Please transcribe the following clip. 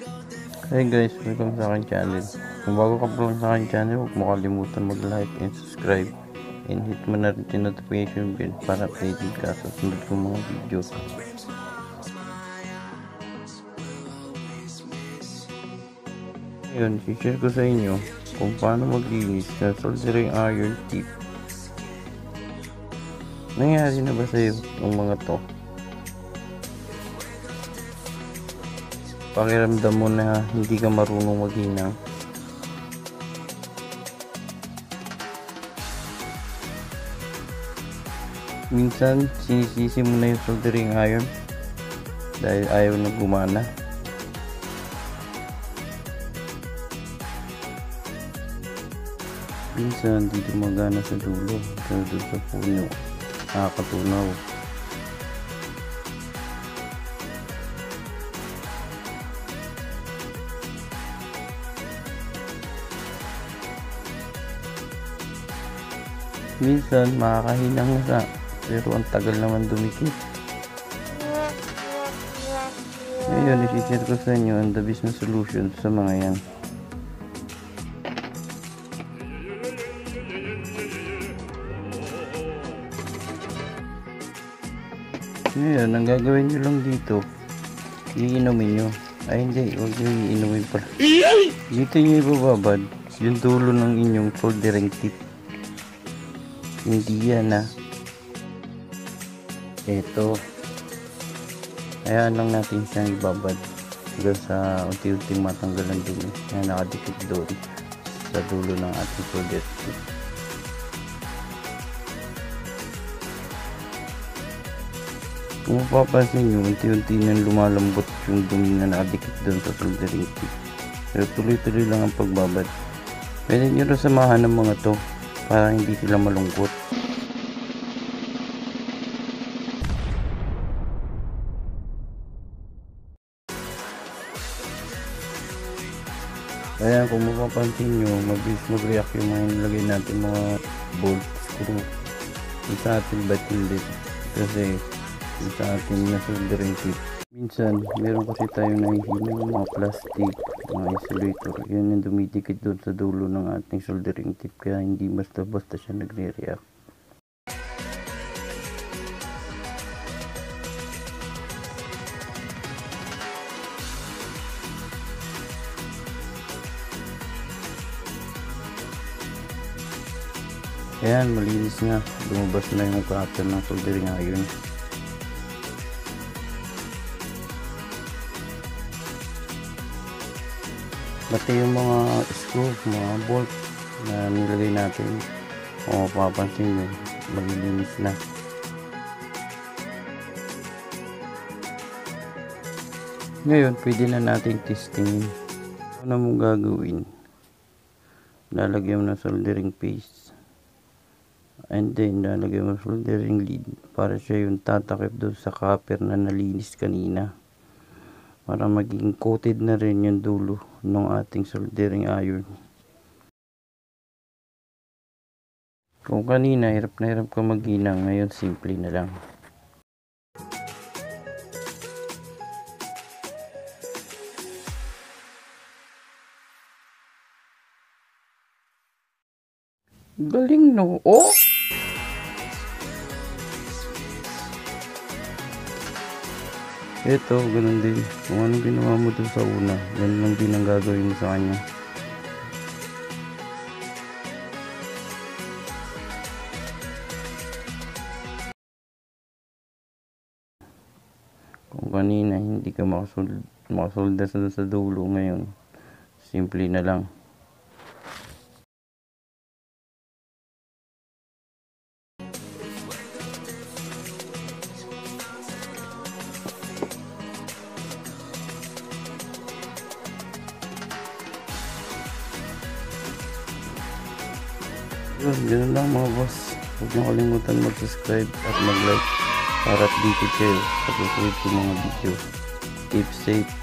Hey guys, welcome sa aking channel. Kung bago ka pa lang sa aking channel, huwag mo kalimutan mag-like and subscribe, and hit mo na rin yung notification bell para updated ka sa sunod kong mga video. Ngayon, i-share ko sa inyo kung paano maglinis ng soldering iron tip. Nangyari na ba sa'yo ang mga to? Pakiramdam mo na hindi ka marunong maghinang. Minsan sinisisi mo na yung soldering iron dahil ayaw na gumana. Minsan hindi gumagana sa dulo, pero doon sa puno nakakatunaw. Minsan makakahinang na sa, pero ang tagal naman dumikit. Ngayon, i-share ko sa inyo ang the best na solution sa mga yan. Ngayon, ang gagawin nyo lang dito, iinumin nyo. Ay hindi, huwag nyo iinumin pala. Dito nyo ibababad yung dulo ng inyong soldering tip. Hindi yan eto, ayan lang natin siyang ibabad hanggang sa unti-unting matanggal ang dumi na nakadikit doon sa dulo ng ating solder tip. Kung mapapansin nyo, unti-unti nang lumalambot yung dumi na nakadikit doon sa soldering tip, pero tuloy-tuloy lang ang pagbabad. Pwede nyo rin samahan ng mga to para hindi sila malungkot. Kaya kung mapapansin nyo, mabilis mag-react yung mga nilagay natin mga bolt screw sa ating batilid kasi sa ating na soldering tip. Minsan meron kasi tayong nahihina ng mga plastic, mga insulator, yan yung dumidikit doon sa dulo ng ating soldering tip, kaya hindi basta-basta siya nagre-react. Ayan, malinis na, lumabas na yung cutter ng soldering iron. Pati yung mga screw, mga bolt na nilagay natin, kung mapapansin nyo, malilinis na. Ngayon, pwede na nating testingin. Ano mong gagawin? Lalagyan mo ng soldering paste, and then lalagyan mo ng soldering lead para siya yung tatakip doon sa copper na nalinis kanina, para maging coated na rin yung dulo ng ating soldering iron. Kung kanina hirap na hirap ka maghinang, ngayon simple na lang. Galing no? Oh! Ito, ganun din. Kung anong ginawa mo dun sa una, ganun lang din ang gagawin mo sa kanya. Kung kanina hindi ka makasolda sa dulo, ngayon simple na lang. Ganun lang mga boss. Huwag niyo kalimutan mag-subscribe at mag-like para updated kayo sa susunod kong mga video. Keep safe.